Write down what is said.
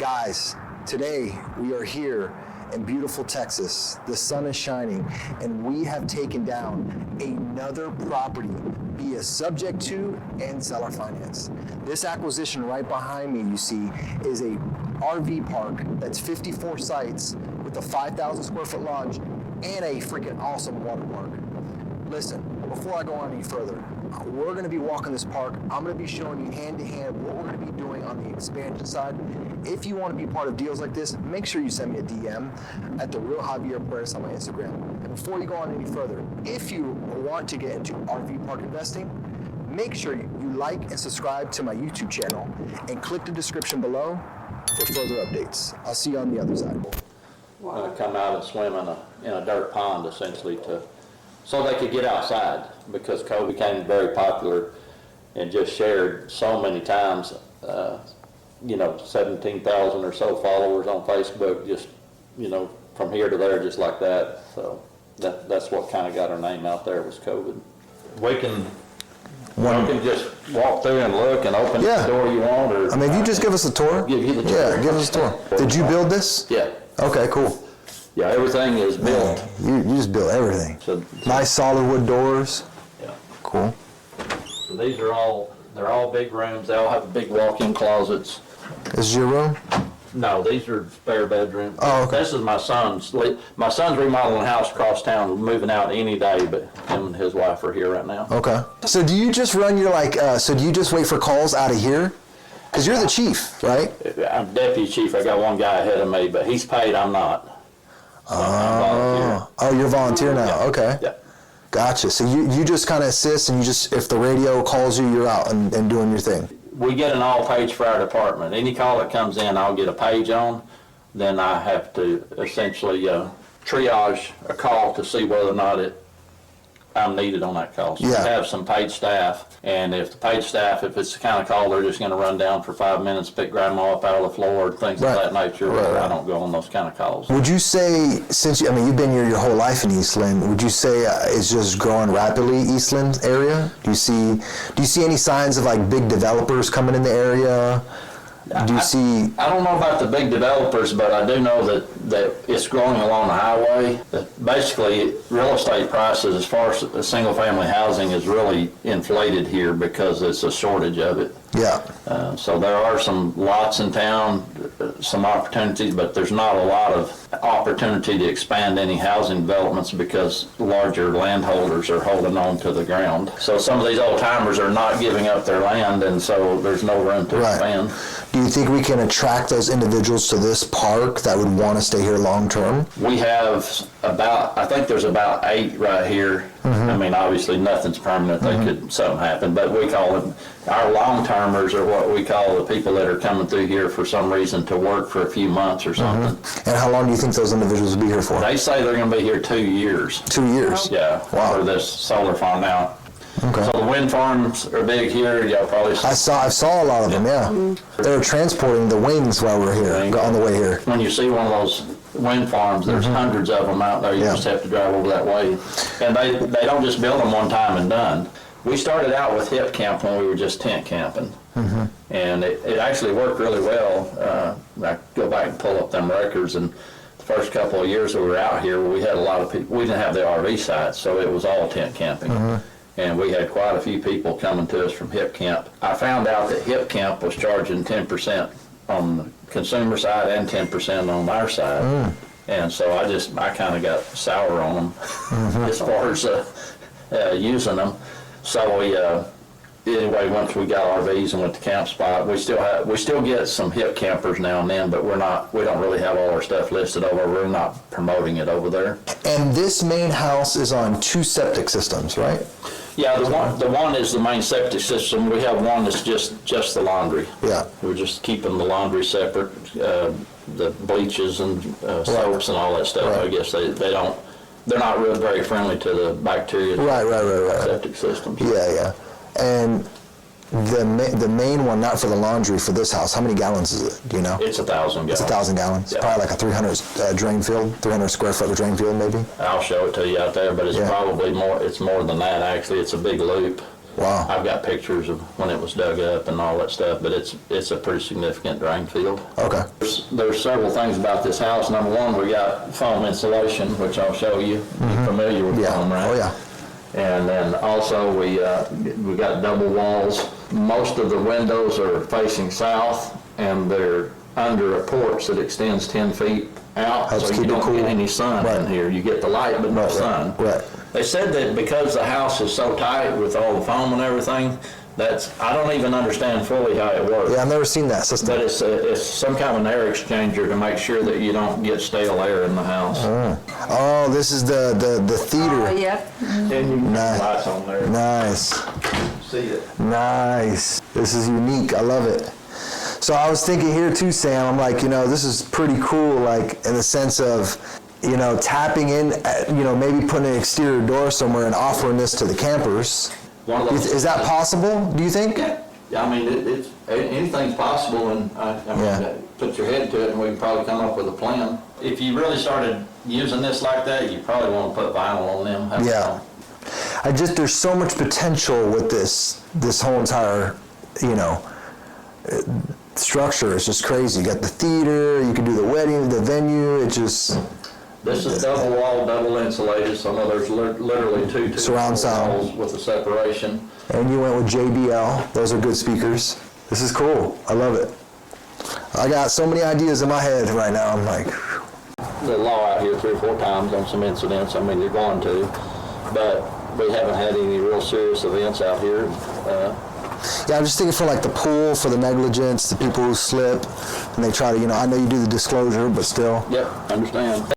Guys, today we are here in beautiful Texas. The sun is shining, and we have taken down another property via subject to and seller finance. This acquisition right behind me, you see, is a RV park that's 54 sites with a 5,000 square foot lodge and a freaking awesome water park. Listen, before I go on any further, we're going to be walking this park. I'm going to be showing you hand to hand what we're going to be doing on the expansion side. If you want to be part of deals like this, make sure you send me a DM at the Real Javier on my Instagram. And before you go on any further, if you want to get into RV park investing, make sure you like and subscribe to my YouTube channel and click the description below for further updates. I'll see you on the other side. Come out and swim in a dirt pond, essentially, so they could get outside, because COVID became very popular and just shared so many times. 17,000 or so followers on Facebook, just, from here to there, just like that. So that's what kind of got our name out there, was COVID. We can just walk through and look and open the door you want. Or if you just give us a tour. Give you the tour. Yeah, give us a tour. Did you build this? Yeah. Okay, cool. Yeah, everything is built. You just built everything. So nice solid wood doors. Yeah. Cool. So these are they're all big rooms. They all have big walk-in closets. This is your room? No, these are spare bedrooms. Oh, okay. This is my son's. My son's remodeling a house across town, moving out any day, but him and his wife are here right now. Okay. So do you just run your so do you just wait for calls out of here? Because you're the chief, right? I'm deputy chief. I got one guy ahead of me, but he's paid, I'm not. Oh, you're volunteer now. Yeah. Okay. Yeah. Gotcha. So you just kind of assist, and if the radio calls you, you're out and doing your thing. We get an all page for our department. Any call that comes in, I'll get a page on. Then I have to essentially triage a call to see whether or not I'm needed on that call. So we have some paid staff, and if the paid staff, if it's the kind of call they're just going to run down for 5 minutes, pick grandma up out of the floor, things of that nature, I don't go on those kind of calls. Would you say, since you've been here your whole life in Eastland, would you say it's just growing rapidly, Eastland area? Do you see any signs of big developers coming in the area? Do you see? I don't know about the big developers, but I do know that it's growing along the highway. That basically, real estate prices, as far as single-family housing, is really inflated here because it's a shortage of it. Yeah. So there are some lots in town, some opportunities, but there's not a lot of opportunity to expand any housing developments because larger landholders are holding on to the ground. So some of these old timers are not giving up their land, and so there's no room to expand. Do you think we can attract those individuals to this park that would want to stay here long term? We have I think there's about 8 right here. Mm-hmm. I mean, obviously nothing's permanent. Something happen, but we call them our long-termers, are what we call the people that are coming through here for some reason to work for a few months or something. Mm-hmm. And how long do you think those individuals will be here for? They say they're going to be here 2 years. 2 years? Yeah. Wow. For this solar farm now. Okay. So the wind farms are big here. Y'all probably I saw a lot of them. Yeah. They were transporting the wings while we were here, on the way here. When you see one of those wind farms, there's hundreds of them out there. You just have to drive over that way. And they don't just build them one time and done. We started out with hip camp when we were just tent camping. Mm-hmm. And it actually worked really well. I go back and pull up them records, and the first couple of years that we were out here, we had a lot of people. We didn't have the RV sites, so it was all tent camping. Mm-hmm. And we had quite a few people coming to us from hip camp. I found out that hip camp was charging 10% on the consumer side and 10% on our side. And so I kind of got sour on them as far as using them. So anyway, once we got RVs and went to camp spot, we still get some hip campers now and then, but we don't really have all our stuff listed over. We're not promoting it over there. And this main house is on 2 septic systems, right? Yeah, the one is the main septic system. We have one that's just the laundry. Yeah. We're just keeping the laundry separate, the bleaches and soaps and all that stuff. Right. I guess they're not really very friendly to the bacteria. Right. Septic systems. Yeah. And the main one, not for the laundry, for this house, how many gallons is it? Do you know? It's 1,000 gallons. It's 1,000 gallons. Yeah. Probably like a 300 drain field, 300 square foot drain field, maybe. I'll show it to you out there, but it's probably more. It's more than that actually. It's a big loop. Wow. I've got pictures of when it was dug up and all that stuff, but it's a pretty significant drain field. Okay. There's several things about this house. Number one, we got foam insulation, which I'll show you. You're familiar with foam, right? Oh, yeah. And then also we got double walls. Most of the windows are facing south, and they're under a porch that extends 10 feet out, Helps so keep you it don't cool. get any sun in here. You get the light, but no sun. Right. They said that because the house is so tight with all the foam and everything, I don't even understand fully how it works. Yeah, I've never seen that system. But it's some kind of an air exchanger to make sure that you don't get stale air in the house. Oh, this is the theater. Oh, yep. And you can Nice. have lights on there. Nice. See it. Nice. This is unique. I love it. So I was thinking here too, Sam, I'm like, this is pretty cool, like in the sense of, tapping in, maybe putting an exterior door somewhere and offering this to the campers. One of those. Is that possible, do you think? Yeah, I mean, it's anything's possible, and put your head to it, and we can probably come up with a plan. If you really started using this like that, you probably want to put vinyl on them. Yeah. There's so much potential with this whole entire, structure. It's just crazy. You got the theater, you can do the wedding, the venue, it just... This is double wall, double insulated, so there's literally two Surround sound. walls with a separation. And you went with JBL. Those are good speakers. This is cool. I love it. I got so many ideas in my head right now. I'm like... The law out here 3 or 4 times on some incidents. I mean, you're going to, but we haven't had any real serious events out here. Yeah, I'm just thinking for like the pool, for the negligence, the people who slip, and they try to, I know you do the disclosure, but still. Yep, understand.